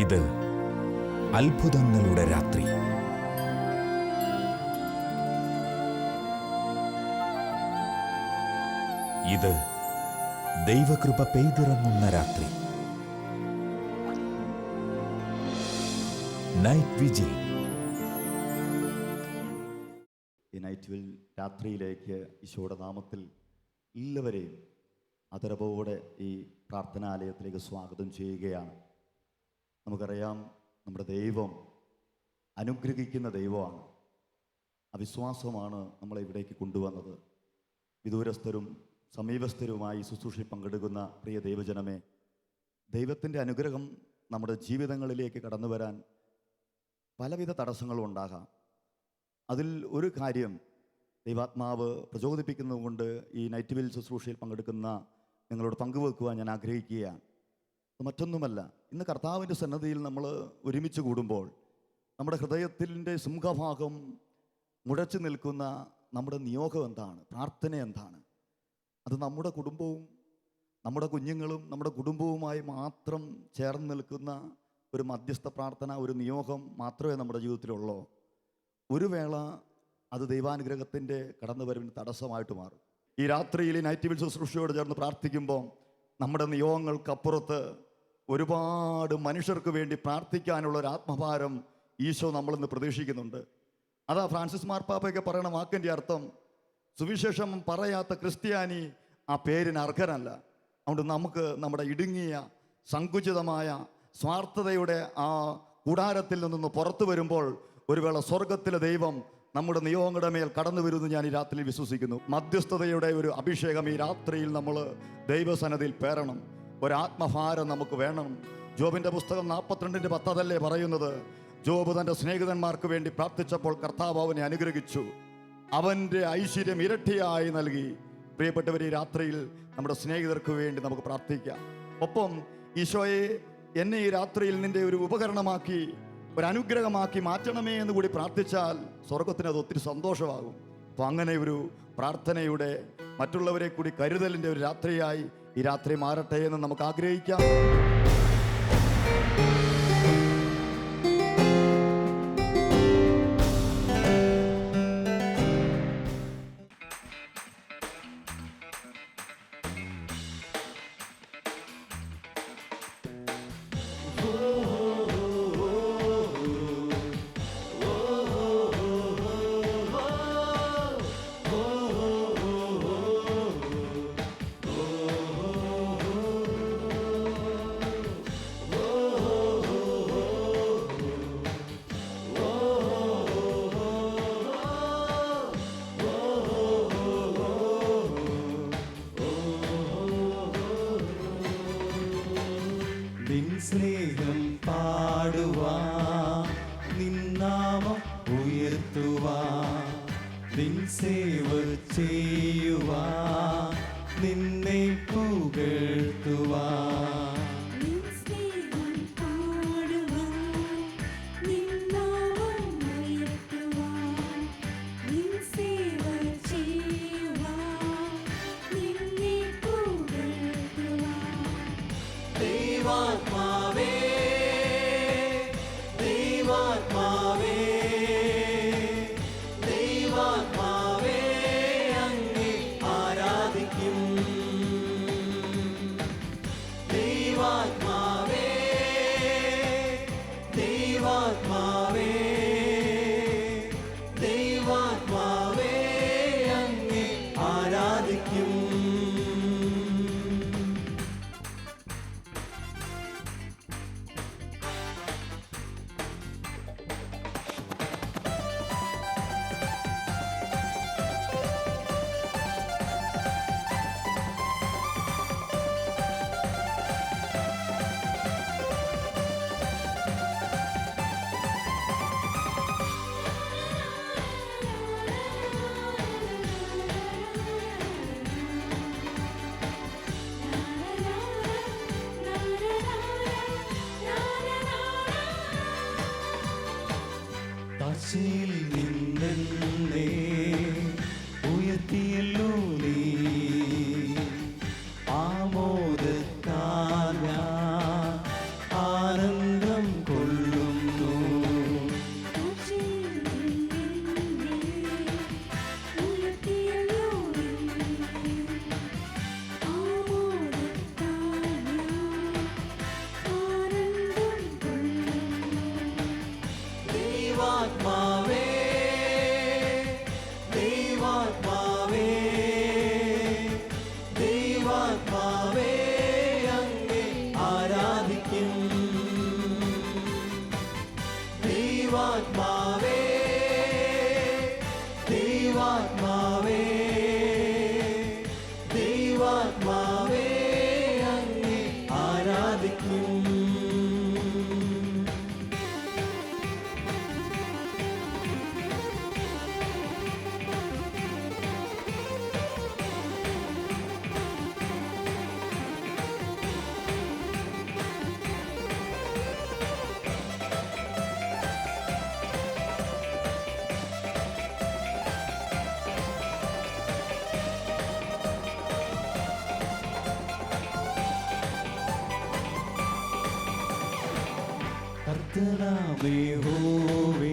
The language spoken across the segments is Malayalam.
ഇത് അത്ഭുതങ്ങളുടെ രാത്രി. ഇത് ദൈവകൃപ പെയ്തിറങ്ങുന്ന രാത്രി. Night vigil. ഈ നൈറ്റ് വിൽ രാത്രിയിലേക്ക് ഈശോയുടെ നാമത്തിൽ എല്ലാവരെയും ആദരവോടെ ഈ പ്രാർത്ഥനാലയത്തിലേക്ക് സ്വാഗതം ചെയ്യുകയാണ്. നമുക്കറിയാം, നമ്മുടെ ദൈവം അനുഗ്രഹിക്കുന്ന ദൈവമാണ്. അവിശ്വാസമാണ് നമ്മളെ ഇവിടേക്ക് കൊണ്ടുവന്നത്. വിദൂരസ്ഥരും സമീപസ്ഥരുമായി ശുശ്രൂഷയിൽ പങ്കെടുക്കുന്ന പ്രിയ ദൈവജനമേ, ദൈവത്തിൻ്റെ അനുഗ്രഹം നമ്മുടെ ജീവിതങ്ങളിലേക്ക് കടന്നു വരാൻ പലവിധ തടസ്സങ്ങളും ഉണ്ടാകാം. അതിൽ ഒരു കാര്യം ദൈവാത്മാവ് പ്രചോദിപ്പിക്കുന്നതുകൊണ്ട് ഈ നൈറ്റ് വിൽ ശുശ്രൂഷയിൽ പങ്കെടുക്കുന്ന നിങ്ങളോട് പങ്കുവെക്കുവാൻ ഞാൻ ആഗ്രഹിക്കുകയാണ്. മറ്റൊന്നുമല്ല, ഇന്ന് കർത്താവിൻ്റെ സന്നദ്ധിയിൽ നമ്മൾ ഒരുമിച്ച് കൂടുമ്പോൾ നമ്മുടെ ഹൃദയത്തിൻ്റെ സിംഹഭാഗം മുഴച്ചു നിൽക്കുന്ന നമ്മുടെ നിയോഗം എന്താണ്? പ്രാർത്ഥന എന്താണ്? അത് നമ്മുടെ കുടുംബവും നമ്മുടെ കുഞ്ഞുങ്ങളും നമ്മുടെ കുടുംബവുമായി മാത്രം ചേർന്ന് നിൽക്കുന്ന ഒരു മധ്യസ്ഥ പ്രാർത്ഥന, ഒരു നിയോഗം മാത്രമേ നമ്മുടെ ജീവിതത്തിലുള്ളൂ. ഒരു വേള അത് ദൈവാനുഗ്രഹത്തിൻ്റെ കടന്നുവരവിന് തടസ്സമായിട്ട് മാറും. ഈ രാത്രിയിൽ നൈറ്റ് വിൽ ശുശ്രൂഷയോട് ചേർന്ന് പ്രാർത്ഥിക്കുമ്പോൾ നമ്മുടെ നിയോഗങ്ങൾക്കപ്പുറത്ത് ഒരുപാട് മനുഷ്യർക്ക് വേണ്ടി പ്രാർത്ഥിക്കാനുള്ള ഒരു ആത്മഭാരം ഈശോ നമ്മളിന്ന് പ്രതീക്ഷിക്കുന്നുണ്ട്. അതാ ഫ്രാൻസിസ് മാർപ്പാപ്പയൊക്കെ പറയുന്ന വാക്കിൻ്റെ അർത്ഥം, സുവിശേഷം പറയാത്ത ക്രിസ്ത്യാനി ആ പേരിന് അർഹനല്ല. അതുകൊണ്ട് നമുക്ക് നമ്മുടെ ഇടുങ്ങിയ സങ്കുചിതമായ സ്വാർത്ഥതയുടെ ആ കൂടാരത്തിൽ നിന്ന് പുറത്തു വരുമ്പോൾ ഒരു വേള സ്വർഗത്തിലെ ദൈവം നമ്മുടെ നിയോഗങ്ങളുടെ മേൽ കടന്നു വരുമെന്ന് ഞാൻ ഈ രാത്രിയിൽ വിശ്വസിക്കുന്നു. മധ്യസ്ഥതയുടെ ഒരു അഭിഷേകം ഈ രാത്രിയിൽ നമ്മൾ ദൈവസന്നിധിയിൽ പേരണം. ഒരാത്മഭാരം നമുക്ക് വേണം. ജോബിൻ്റെ പുസ്തകം 42:10 അതല്ലേ പറയുന്നത്? ജോബ് തൻ്റെ സ്നേഹിതന്മാർക്ക് വേണ്ടി പ്രാർത്ഥിച്ചപ്പോൾ കർത്താവ് അവനെ അനുഗ്രഹിച്ചു, അവൻ്റെ ഐശ്വര്യം ഇരട്ടിയായി നൽകി. പ്രിയപ്പെട്ടവർ, ഈ രാത്രിയിൽ നമ്മുടെ സ്നേഹിതർക്ക് വേണ്ടി നമുക്ക് പ്രാർത്ഥിക്കാം. ഒപ്പം ഈശോയെ, എന്നെ ഈ രാത്രിയിൽ നിൻ്റെ ഒരു ഉപകരണമാക്കി, ഒരു അനുഗ്രഹമാക്കി മാറ്റണമേ എന്ന് കൂടി പ്രാർത്ഥിച്ചാൽ സ്വർഗത്തിന് അത് ഒത്തിരി സന്തോഷമാകും. അപ്പോൾ അങ്ങനെ ഒരു പ്രാർത്ഥനയുടെ, മറ്റുള്ളവരെ കൂടി കരുതലിൻ്റെ ഒരു രാത്രിയായി ഈ രാത്രി മാറട്ടെ എന്ന് നമുക്ക് ആഗ്രഹിക്കാം. സ്നേഹം പാടുവാ, നിന്നാമം ഉയർത്തുവാ, നിൻ സേവ ചെയ്യുവാ, നിന്നെ പുകഴ്ത്തുവാ. ദൈവാത്മാവേ, ദൈവാത്മാവേ, ദൈവാത്മാവേ, അങ്ങേ ആരാധിക്കും. യഹോവേ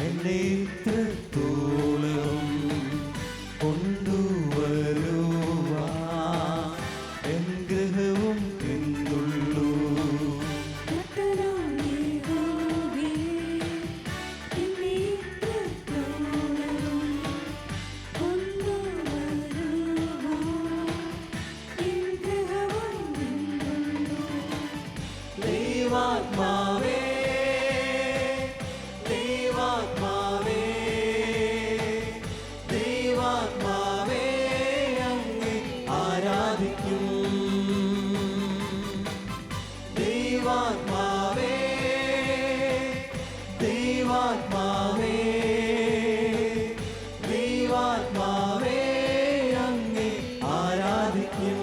എന്നെ ഇത്രത്തോളം കൊണ്ടുവരുവാ എൻ ഗ്രഹവും എന്നുള്ളൂ. ദൈവാത്മാവേ ദൈവാത്മാവേ ദൈവാത്മാവേ അങ്ങേ ആരാധിക്കും. ദൈവാത്മാവേ ദൈവാത്മാവേ ദൈവാത്മാവേ അങ്ങേ ആരാധിക്കും.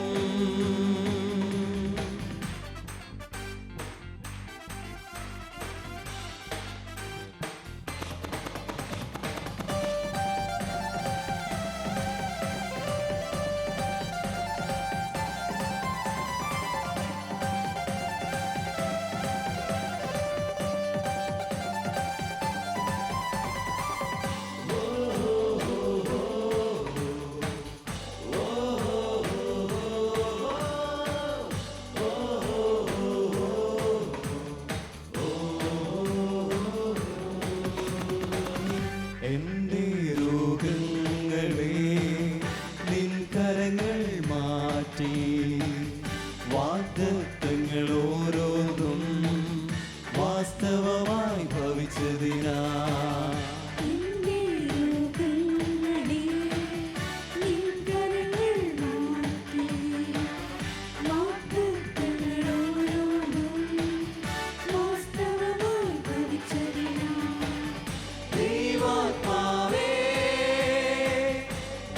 എന്റെ രോഗങ്ങളെ നിൻ കരങ്ങൾ മാറ്റി വാഗ്ദത്തങ്ങൾ ഓരോന്നും വാസ്തവമായി ഭവിച്ചതിനാ ദൈവാത്മാവേ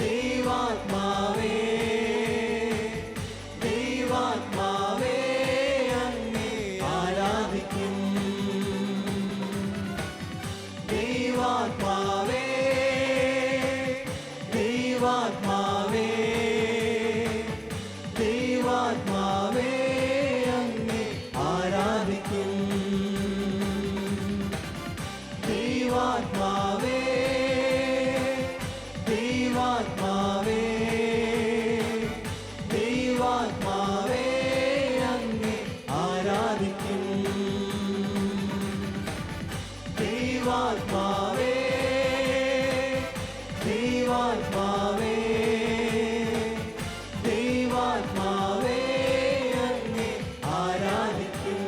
ദൈവാത്മാവേ ദൈവാത്മാവേ അങ്ങേ ആരാധിക്കും. ദൈവാത്മാവേ ദൈവാത്മാവേ ദൈവാത്മാവേ അങ്ങേ ആരാധിക്കും. ദൈവാത്മാവേ ദൈവാത്മാവേ ദൈവാത്മാവേ അങ്ങേ ആരാധിക്കും. ദൈവാത്മാവേ ദൈവാത്മാവേ ദൈവാത്മാവേ അങ്ങേ ആരാധിക്കും.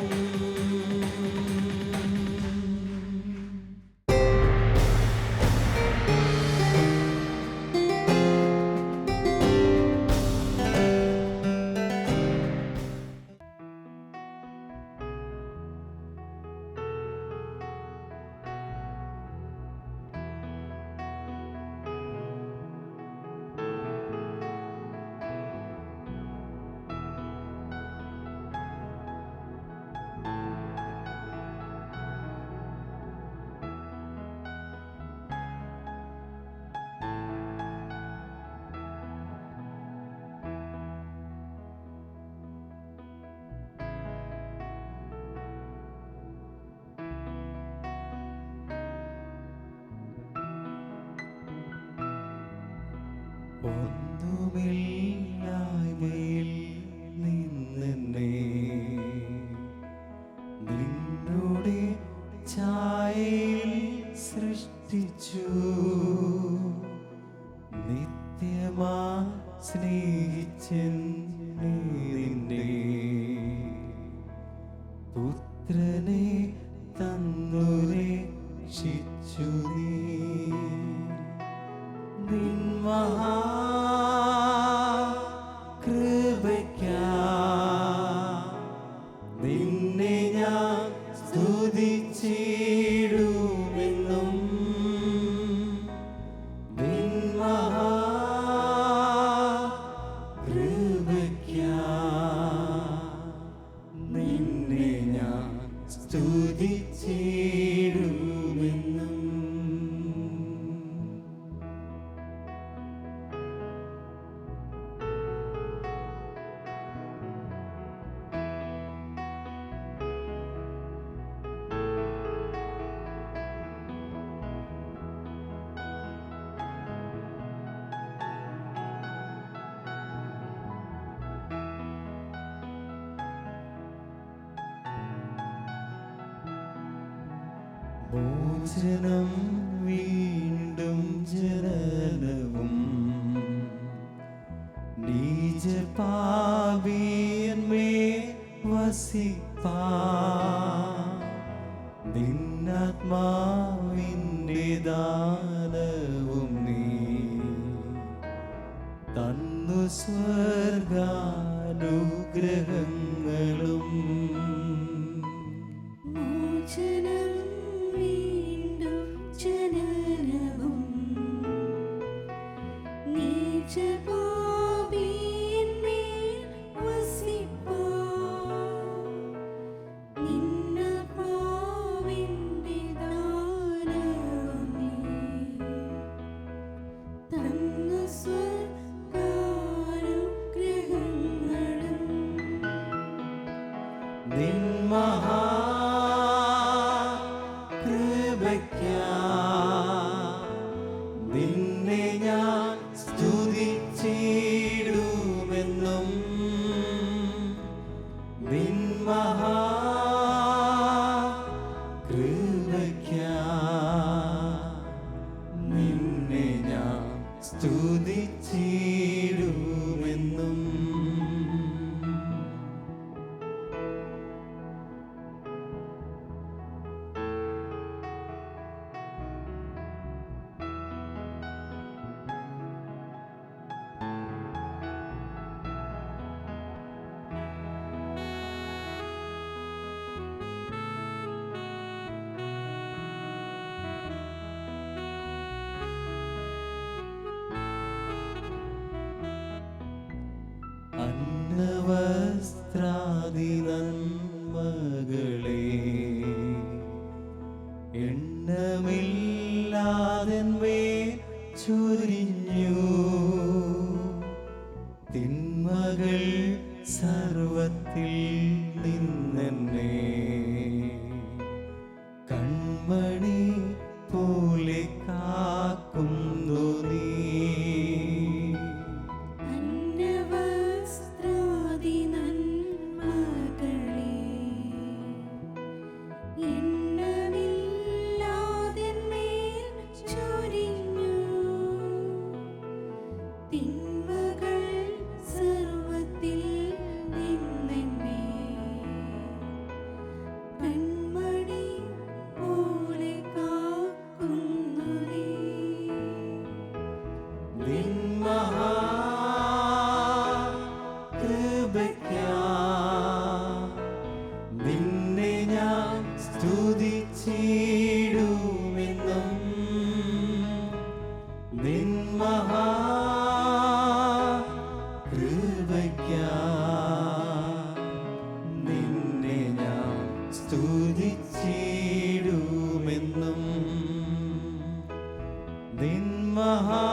ഒന്നുമില്ലായ്മയിൽ നിന്നെന്നെ നിന്നോടെ ഛായയിൽ സൃഷ്ടിച്ചു. നിത്യമാ സ്നേഹിച്ചെന്നെ നിന്നെ പുത്രനെ തന്നു രക്ഷിച്ചു. നീ നിൻ മഹാകൃപയ്ക്കായി നിന്നെ ഞാൻ സ്തുതിച്ചിടുമെന്നും. നിൻ മഹാകൃപയ്ക്കായി നിന്നെ ഞാൻ സ്തുതിച്ചിടുമെന്നും. 「君の声が聞こえる」「മോചനം വീണ്ടും ജനനവും നീചപാപിയന്മേ വസിപ്പാ നിന്നാത്മാവിൻ്റെ ദാനവും നീ തന്നു സ്വർഗാനുഗ്രഹങ്ങളും മോചനം വീണ്ടും ജനനവും നീചപാപിയന്മേൽ വസിപ്പാൻ നിന്നാത്മാവിന്റെ ദാനവും നീ തന്നു സ്വർഗാനുഗ്രഹങ്ങളും നിൻ മഹാകൃപയ്ക്കായി നിന്നെ ഞാൻ സ്തുതിച്ചിടുമെന്നും നിൻ മഹാകൃപയ്ക്കായി നിന്നെ ഞാൻ സ്തുതിച്ചിടുമെന്നും. അന്നവസ്ത്രാദി നന്മകളെ എണ്ണമില്ലാതെന്മേൽ ചൊരിഞ്ഞു തിന്മകൾ സർവത്തിൽ നിന്നെന്നെ കൺമണി പോലെ കാക്കുന്നു നീ. അന്നവസ്ത്രാദി നന്മകളെ എണ്ണമില്ലാതെന്മേൽ ചൊരിഞ്ഞു തിന്മകൾ സർവത്തിൽ നിന്നെന്നെ കൺമണി പോലെ കാക്കുന്നു നീ. നിൻ മഹാകൃപയ്ക്കായി നിന്നെ ഞാൻ സ്തുതിച്ചിടുമെന്നും നിൻ മഹാകൃപയ്ക്കായി നിന്നെ ഞാൻ സ്തുതിച്ചിടുമെന്നും നിൻ മഹാ